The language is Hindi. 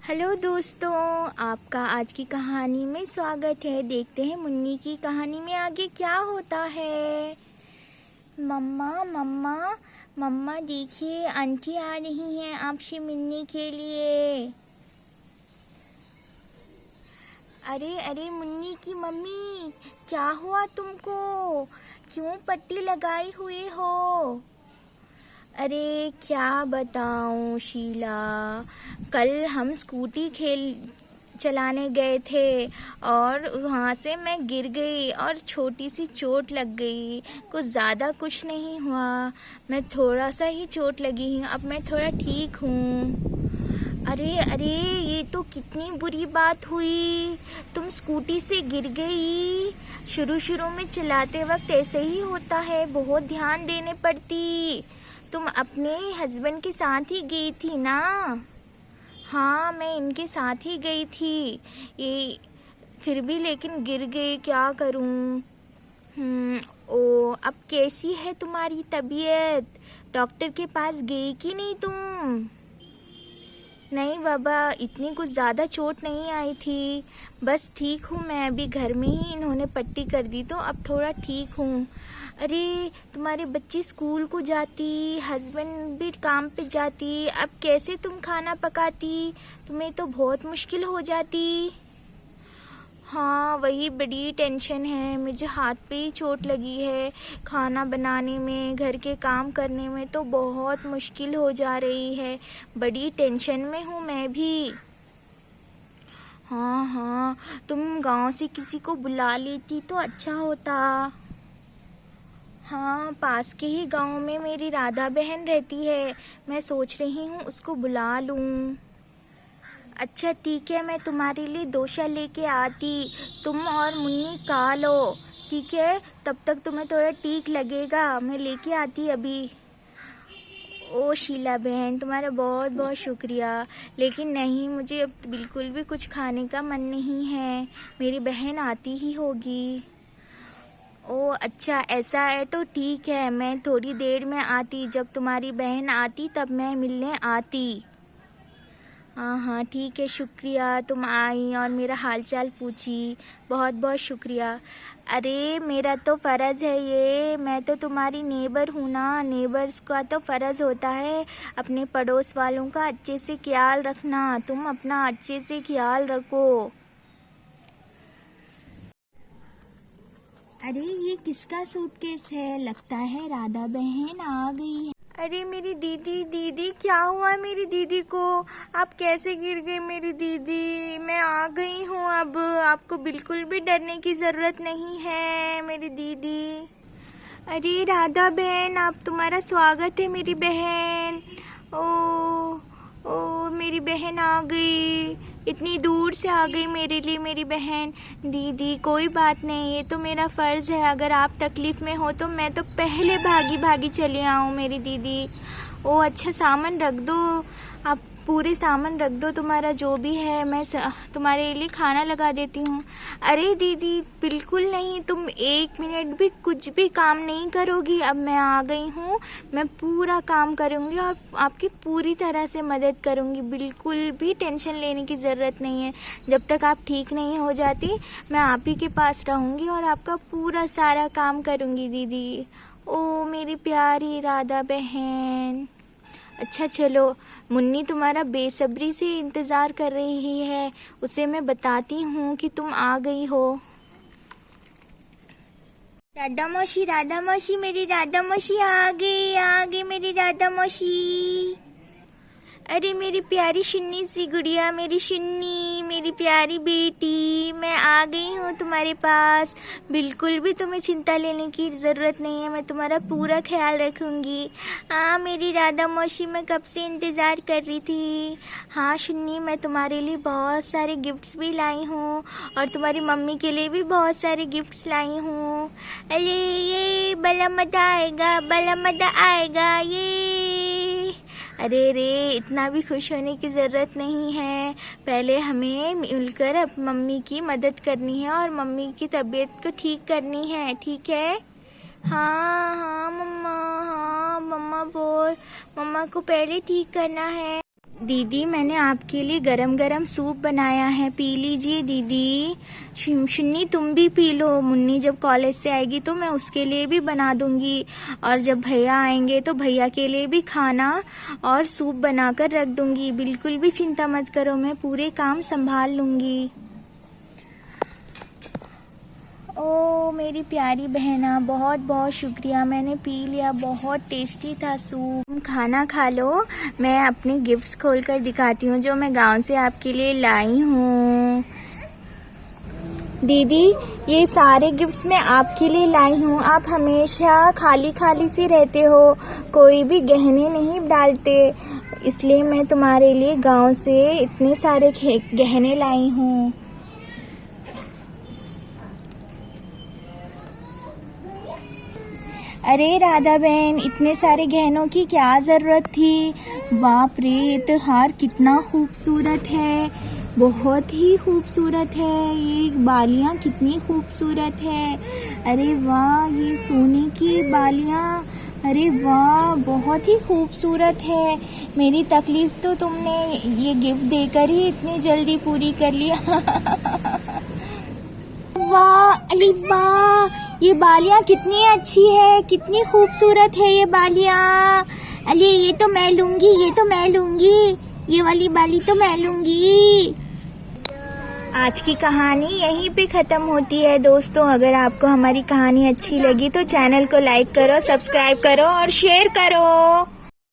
हेलो दोस्तों, आपका आज की कहानी में स्वागत है। देखते हैं मुन्नी की कहानी में आगे क्या होता है। मम्मा मम्मा मम्मा देखिए, आंटी आ रही हैं आपसे मिलने के लिए। अरे अरे मुन्नी की मम्मी, क्या हुआ तुमको? क्यों पट्टी लगाई हुई हो? अरे क्या बताऊं शीला, कल हम स्कूटी चलाने गए थे और वहाँ से मैं गिर गई और छोटी सी चोट लग गई। कुछ ज़्यादा कुछ नहीं हुआ, मैं थोड़ा सा ही चोट लगी हूँ। अब मैं थोड़ा ठीक हूँ। अरे अरे, ये तो कितनी बुरी बात हुई। तुम स्कूटी से गिर गई। शुरू में चलाते वक्त ऐसे ही होता है, बहुत ध्यान देने पड़ती। तुम अपने हस्बैंड के साथ ही गई थी ना? हाँ, मैं इनके साथ ही गई थी। ये फिर भी लेकिन गिर गई, क्या करूँ। ओ, अब कैसी है तुम्हारी तबीयत? डॉक्टर के पास गई कि नहीं तुम? नहीं बाबा, इतनी कुछ ज़्यादा चोट नहीं आई थी, बस ठीक हूँ मैं। अभी घर में ही इन्होंने पट्टी कर दी तो अब थोड़ा ठीक हूँ। अरे तुम्हारे बच्ची स्कूल को जाती, हस्बैंड भी काम पे जाती, अब कैसे तुम खाना पकाती? तुम्हें तो बहुत मुश्किल हो जाती। हाँ, वही बड़ी टेंशन है। मुझे हाथ पे ही चोट लगी है। खाना बनाने में, घर के काम करने में तो बहुत मुश्किल हो जा रही है। बड़ी टेंशन में हूँ मैं भी। हाँ हाँ, तुम गांव से किसी को बुला लेती तो अच्छा होता। हाँ, पास के ही गांव में मेरी राधा बहन रहती है, मैं सोच रही हूँ उसको बुला लूँ। अच्छा ठीक है, मैं तुम्हारे लिए डोसा लेके आती। तुम और मुन्नी खा लो, ठीक है? तब तक तुम्हें थोड़ा ठीक लगेगा, मैं लेके आती अभी। ओ शीला बहन, तुम्हारा बहुत बहुत शुक्रिया। लेकिन नहीं, मुझे अब बिल्कुल भी कुछ खाने का मन नहीं है। मेरी बहन आती ही होगी। ओ अच्छा, ऐसा है तो ठीक है, मैं थोड़ी देर में आती। जब तुम्हारी बहन आती तब मैं मिलने आती। हाँ हाँ ठीक है, शुक्रिया तुम आई और मेरा हालचाल पूछी, बहुत बहुत शुक्रिया। अरे मेरा तो फ़र्ज़ है ये, मैं तो तुम्हारी नेबर हूँ ना। नेबर्स का तो फ़र्ज़ होता है अपने पड़ोस वालों का अच्छे से ख्याल रखना। तुम अपना अच्छे से ख्याल रखो। अरे ये किसका सूटकेस है? लगता है राधा बहन आ गई है। अरे मेरी दीदी, दीदी क्या हुआ मेरी दीदी को? आप कैसे गिर गई मेरी दीदी? मैं आ गई हूँ अब, आपको बिल्कुल भी डरने की ज़रूरत नहीं है मेरी दीदी। अरे राधा बहन, आप, तुम्हारा स्वागत है मेरी बहन। ओ ओ, मेरी बहन आ गई, इतनी दूर से आ गई मेरे लिए मेरी बहन। दीदी कोई बात नहीं, ये तो मेरा फ़र्ज़ है। अगर आप तकलीफ़ में हो तो मैं तो पहले भागी भागी चली आऊँ मेरी दीदी। ओ अच्छा, सामान रख दो, आप पूरे सामान रख दो तुम्हारा जो भी है, मैं तुम्हारे लिए खाना लगा देती हूँ। अरे दीदी बिल्कुल नहीं, तुम एक मिनट भी कुछ भी काम नहीं करोगी। अब मैं आ गई हूँ, मैं पूरा काम करूँगी और आपकी पूरी तरह से मदद करूँगी। बिल्कुल भी टेंशन लेने की ज़रूरत नहीं है। जब तक आप ठीक नहीं हो जाती मैं आप ही के पास रहूँगी और आपका पूरा सारा काम करूँगी दीदी। ओ मेरी प्यारी राधा बहन। अच्छा चलो, मुन्नी तुम्हारा बेसब्री से इंतज़ार कर रही है, उसे मैं बताती हूँ कि तुम आ गई हो। राधा मौसी, मेरी राधा मौसी आ गई मेरी राधा मौसी। अरे मेरी प्यारी शिन्नी सी गुड़िया, मेरी शिन्नी, मेरी प्यारी बेटी, मैं आ गई हूँ तुम्हारे पास। बिल्कुल भी तुम्हें चिंता लेने की ज़रूरत नहीं है, मैं तुम्हारा पूरा ख्याल रखूँगी। हाँ मेरी राधा मौसी, मैं कब से इंतज़ार कर रही थी। हाँ शिन्नी, मैं तुम्हारे लिए बहुत सारे गिफ्ट्स भी लाई हूँ और तुम्हारी मम्मी के लिए भी बहुत सारे गिफ्ट्स लाई हूँ। अरे ये बड़ा मज़ा आएगा ये। अरे रे, इतना भी खुश होने की ज़रूरत नहीं है। पहले हमें मिलकर अब मम्मी की मदद करनी है और मम्मी की तबीयत को ठीक करनी है, ठीक है? हाँ मम्मा, हाँ मम्मा बोल, मम्मा को पहले ठीक करना है। दीदी मैंने आपके लिए गरम गरम सूप बनाया है, पी लीजिए दीदी। शुन्नी तुम भी पी लो, मुन्नी जब कॉलेज से आएगी तो मैं उसके लिए भी बना दूंगी, और जब भैया आएंगे तो भैया के लिए भी खाना और सूप बनाकर रख दूंगी। बिल्कुल भी चिंता मत करो, मैं पूरे काम संभाल लूंगी। ओ मेरी प्यारी बहना, बहुत बहुत शुक्रिया, मैंने पी लिया, बहुत टेस्टी था सूप। तुम खाना खा लो, मैं अपने गिफ्ट्स खोलकर दिखाती हूँ जो मैं गांव से आपके लिए लाई हूँ। दीदी ये सारे गिफ्ट्स मैं आपके लिए लाई हूँ। आप हमेशा खाली खाली सी रहते हो, कोई भी गहने नहीं डालते, इसलिए मैं तुम्हारे लिए गांव से इतने सारे गहने लाई हूँ। अरे राधा बहन, इतने सारे गहनों की क्या ज़रूरत थी? बाप रे, ये तो हार कितना खूबसूरत है, बहुत ही खूबसूरत है। ये बालियाँ कितनी खूबसूरत है। अरे वाह, ये सोने की बालियाँ, अरे वाह बहुत ही खूबसूरत है। मेरी तकलीफ़ तो तुमने ये गिफ्ट देकर ही इतनी जल्दी पूरी कर लिया। वाह अली वाह, ये बालियाँ कितनी अच्छी है, कितनी खूबसूरत है ये बालियाँ। अली ये तो मैं लूँगी, ये तो मैं लूँगी, ये वाली बाली तो मैं लूँगी। आज की कहानी यहीं पे ख़त्म होती है दोस्तों। अगर आपको हमारी कहानी अच्छी लगी तो चैनल को लाइक करो, सब्सक्राइब करो और शेयर करो।